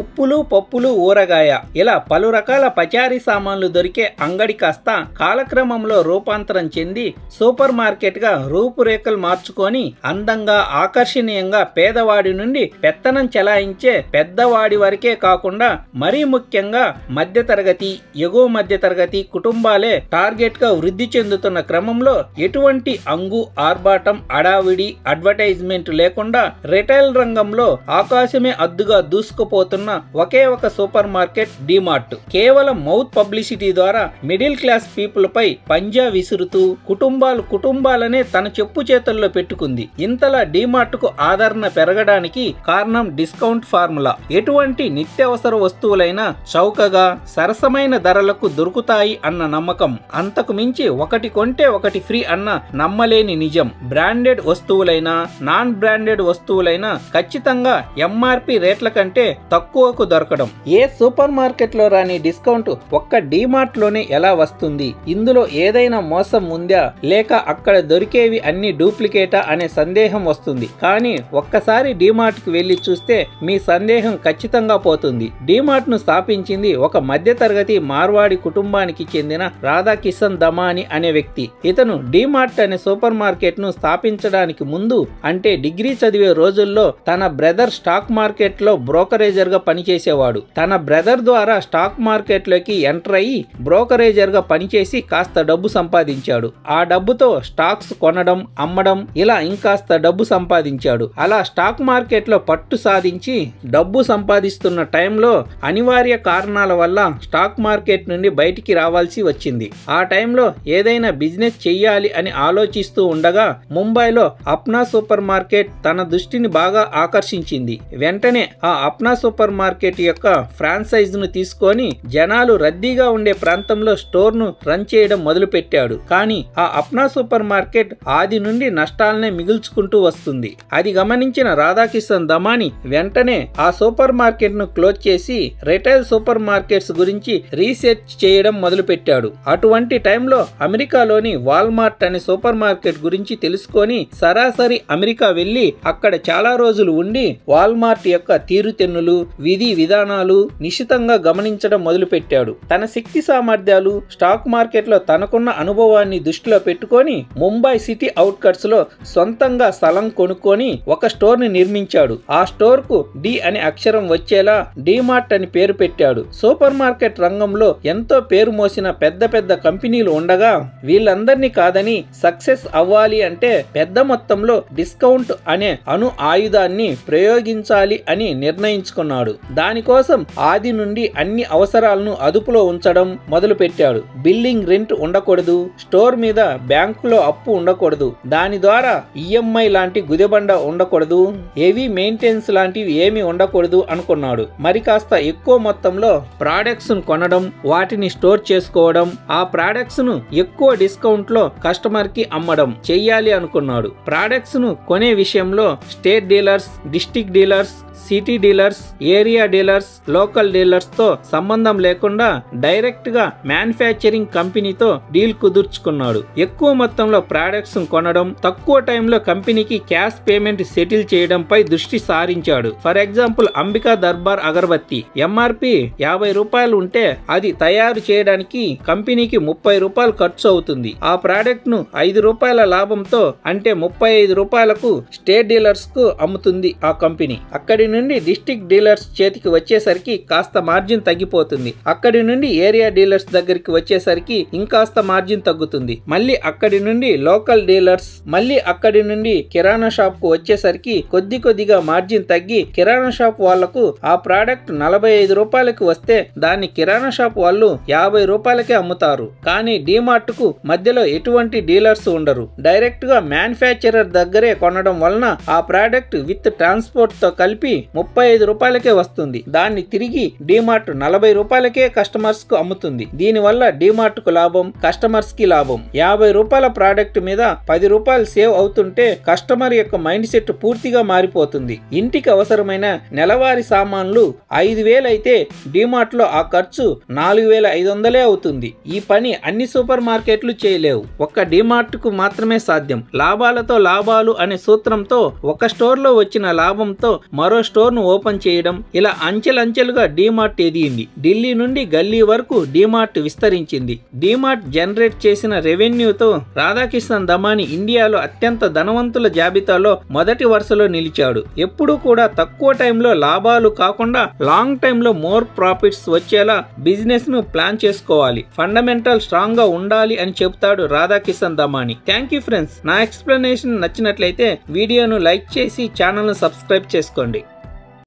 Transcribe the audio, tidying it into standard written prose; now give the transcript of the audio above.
ఉప్పులు, పప్పులు, ఊరగాయ ఇలా పలు రకాల పచారీ సామాన్లు దొరికే అంగడి కాస్త కాలక్రమంలో రూపాంతరం చెంది సూపర్ మార్కెట్ గా రూపురేఖలు మార్చుకొని అందంగా, ఆకర్షణీయంగా పేదవాడి నుండి పెత్తనం చెలాయించే పెద్దవాడి వరకే కాకుండా మరీ ముఖ్యంగా మధ్యతరగతి, ఎగువ మధ్యతరగతి కుటుంబాలే టార్గెట్ గా వృద్ధి చెందుతున్న క్రమంలో ఎటువంటి అంగు, ఆర్భాటం, అడావిడి, అడ్వర్టైజ్మెంట్ లేకుండా రిటైల్ రంగంలో ఆకాశమే అద్దుగా దూసుకుపోతున్న ఒకే ఒక సూపర్ మార్కెట్ డీమార్ట్. కేవలం మౌత్ పబ్లిసిటీ ద్వారా మిడిల్ క్లాస్ పీపుల్ పై పంజా విసురుతూ కుటుంబాలనే తన చెప్పు చేతుల్లో పెట్టుకుంది. ఇంతలా డీమార్ట్ కు ఆదరణ పెరగడానికి కారణం డిస్కౌంట్ ఫార్ములా. ఎటువంటి నిత్యావసర వస్తువులైనా చౌకగా, సరసమైన ధరలకు దొరుకుతాయి అన్న నమ్మకం. అంతకు మించి ఒకటి కొంటే ఒకటి ఫ్రీ అన్న నమ్మలేని నిజం. బ్రాండెడ్ వస్తువులైనా, నాన్ బ్రాండెడ్ వస్తువులైనా ఖచ్చితంగా ఎంఆర్పి రేట్ల కంటే తక్కువకు దొరకడం. ఏ సూపర్ మార్కెట్ లో రాని డిస్కౌంట్ ఒక్క డీమార్ట్ లోనే ఎలా వస్తుంది? ఇందులో ఏదైనా మోసం ఉందా, లేక అక్కడ దొరికేవి అన్ని డూప్లికేటా అనే సందేహం వస్తుంది. కానీ ఒక్కసారి డీమార్ట్ కి వెళ్లి చూస్తే మీ సందేహం ఖచ్చితంగా పోతుంది. డీమార్ట్ ను స్థాపించింది ఒక మధ్యతరగతి మార్వాడి కుటుంబానికి చెందిన రాధాకిషన్ దమాని అనే వ్యక్తి. ఇతను డీమార్ట్ అనే సూపర్ మార్కెట్ ను స్థాపించడానికి ముందు, అంటే డిగ్రీ చదివే రోజుల్లో తన బ్రదర్ స్టాక్ మార్కెట్ లో బ్రోకరేజర్ గా పనిచేసేవాడు. తన బ్రదర్ ద్వారా స్టాక్ మార్కెట్ లోకి ఎంటర్ అయ్యి బ్రోకరేజర్ గా పనిచేసి కాస్త డబ్బు సంపాదించాడు. ఆ డబ్బుతో స్టాక్స్ కొనడం, అమ్మడం, ఇలా ఇంకాస్త డబ్బు సంపాదించాడు. అలా స్టాక్ మార్కెట్ లో పట్టు సాధించి డబ్బు సంపాదిస్తున్న టైంలో అనివార్య కారణాల వల్ల స్టాక్ మార్కెట్ నుండి బయటికి రావాల్సి వచ్చింది. ఆ టైంలో ఏదైనా బిజినెస్ చెయ్యాలి అని ఆలోచిస్తూ ఉండగా ముంబైలో అప్నా సూపర్ మార్కెట్ తన దృష్టిని బాగా ఆకర్షించింది. వెంటనే ఆ అప్నా సూపర్ మార్కెట్ యొక్క ఫ్రాంచైజ్ ను తీసుకొని జనాలు రద్దీగా ఉండే ప్రాంతంలో స్టోర్ ను రన్ చేయడం మొదలు పెట్టాడు. కానీ ఆ అప్నా సూపర్ మార్కెట్ ఆది నుండి నష్టాలనే మిగుల్చుకుంటూ వస్తుంది. అది గమనించిన రాధాకిషన్ దమాని వెంటనే ఆ సూపర్ మార్కెట్ ను క్లోజ్ చేసి రిటైల్ సూపర్ మార్కెట్స్ గురించి రీసెర్చ్ చేయడం మొదలు పెట్టాడు. అటువంటి టైంలో అమెరికాలోని వాల్మార్ట్ అనే సూపర్ మార్కెట్ గురించి తెలుసుకొని సరాసరి అమెరికా వెళ్లి అక్కడ చాలా రోజులు ఉండి వాల్మార్ట్ యొక్క తీరుతెన్నులు, విధి విధానాలు నిశితంగా గమనించడం మొదలు పెట్టాడు. తన శక్తి సామర్థ్యాలు, స్టాక్ మార్కెట్ లో తనకున్న అనుభవాన్ని దృష్టిలో పెట్టుకొని ముంబై సిటీ అవుట్కట్స్ లో సొంతంగా స్థలం కొనుక్కొని ఒక స్టోర్ ని నిర్మించాడు. ఆ స్టోర్ కు డి అనే అక్షరం వచ్చేలా డీమార్ట్ అని పేరు పెట్టాడు. సూపర్ మార్కెట్ రంగంలో ఎంతో పేరు మోసిన పెద్ద పెద్ద కంపెనీలు ఉండగా వీళ్ళందరినీ కాదని సక్సెస్ అవ్వాలి అంటే పెద్ద మొత్తంలో డిస్కౌంట్ అనే అణు ఆయుధాన్ని ప్రయోగించాలి అని నిర్ణయించుకున్నాడు. దానికోసం ఆది నుండి అన్ని అవసరాలను అదుపులో ఉంచడం మొదలు పెట్టాడు. బిల్డింగ్ రెంట్ ఉండకూడదు, స్టోర్ మీద బ్యాంకులో అప్పు ఉండకూడదు, దాని ద్వారా ఈఎంఐ లాంటి గుదెబండ ఉండకూడదు, హెవీ మెయింటెనెన్స్ లాంటివి ఏమీ ఉండకూడదు అనుకున్నాడు. మరి కాస్త ఎక్కువ మొత్తంలో ప్రాడక్ట్స్ ను కొనడం, వాటిని స్టోర్ చేసుకోవడం, ఆ ప్రాడక్ట్స్ ను ఎక్కువ డిస్కౌంట్ లో కస్టమర్ కి అమ్మడం చెయ్యాలి అనుకున్నాడు. ప్రాడక్ట్స్ ను కొనే విషయంలో state dealers, district dealers, city dealers, area dealers, local dealers తో సంబంధం లేకుండా డైరెక్ట్ గా మ్యానుఫ్యాక్చరింగ్ కంపెనీతో డీల్ కుదుర్చుకున్నాడు. ఎక్కువ మొత్తంలో ప్రాడక్ట్స్ కొనడం, తక్కువ టైంలో కంపెనీకి క్యాష్ పేమెంట్ సెటిల్ చేయడంపై దృష్టి సారించాడు. ఫర్ ఎగ్జాంపుల్ అంబికా దర్బార్ అగరబత్తి ఎంఆర్పి 50 రూపాయలు ఉంటే అది తయారు చేయడానికి కంపెనీకి 30 రూపాయలు ఖర్చు అవుతుంది. ఆ ప్రాడక్ట్ ను 5 రూపాయల లాభంతో, అంటే 35 రూపాయలకు స్టేట్ డీలర్స్ కు అమ్ముతుంది ఆ కంపెనీ. అక్కడి నుండి డిస్ట్రిక్ట్ డీలర్స్ చేతికి వచ్చేసరికి కాస్త మార్జిన్ తగ్గిపోతుంది. అక్కడి నుండి ఏరియా డీలర్స్ దగ్గరికి వచ్చేసరికి ఇంకాస్త మార్జిన్ తగ్గుతుంది. మళ్ళీ అక్కడి నుండి లోకల్ డీలర్స్, మళ్ళీ అక్కడి నుండి కిరాణా షాప్ కు వచ్చేసరికి కొద్దిగా మార్జిన్ తగ్గి కిరాణా షాప్ వాళ్లకు ఆ ప్రోడక్ట్ 45 రూపాయలకి వస్తే దాన్ని కిరాణా షాప్ వాళ్ళు 50 రూపాయలకే అమ్ముతారు. కానీ డీమార్ట్ కు మధ్యలో ఎటువంటి డీలర్స్ ఉండరు. డైరెక్ట్ గా మ్యానుఫ్యాక్చరర్ దగ్గరే కొనడం వలన ఆ ప్రోడక్ట్ విత్ ట్రాన్స్పోర్ట్ తో కలిపి 35 రూపాయలకే వస్తుంది. దాన్ని తిరిగి డీమార్ట్ 40 రూపాయలకే కస్టమర్స్ కు అమ్ముతుంది. దీనివల్ల డీమార్ట్ కు లాభం, కస్టమర్స్ కి లాభం. 50 రూపాయల ప్రోడక్ట్ మీద 10 రూపాయలు సేవ్ అవుతుంటే కస్టమర్ యొక్క మైండ్ సెట్ పూర్తిగా మారిపోతుంది. ఇంటికి అవసరమైన నెలవారీ సామాన్లు 5,000 అయితే డీమార్ట్ లో ఆ ఖర్చు 4,500 అవుతుంది. ఈ పని అన్ని సూపర్ మార్కెట్లు చేయలేవు, ఒక్క డీమార్ట్ కు మాత్రమే సాధ్యం. లాభాలతో లాభాలు అనే సూత్రంతో ఒక స్టోర్ లో వచ్చిన లాభంతో మరో స్టోర్ ను ఓపెన్ చేయడం, ఇలా అంచెలంచెలుగా డీమార్ట్ ఎదిగింది. ఢిల్లీ నుండి గల్లీ వరకు డీమార్ట్ విస్తరించింది. డీమార్ట్ జనరేట్ చేసిన రెవెన్యూతో రాధాకిషన్ దమానీ ఇండియాలో అత్యంత ధనవంతుల జాబితాలో మొదటి వరుసలో నిలిచాడు. ఎప్పుడూ కూడా తక్కువ టైంలో లాభాలు కాకుండా లాంగ్ టైంలో మోర్ ప్రాఫిట్స్ వచ్చేలా బిజినెస్ ను ప్లాన్ చేసుకోవాలి. ఫండమెంటల్ స్ట్రాంగ్ గా ఉండాలి అని చెబుతాడు Radhakishan Damani. Thank you friends. నా ఎక్స్ప్లెనేషన్ నచ్చినట్లయితే వీడియోను లైక్ చేసి ఛానల్ ను సబ్స్క్రైబ్ చేసుకోండి.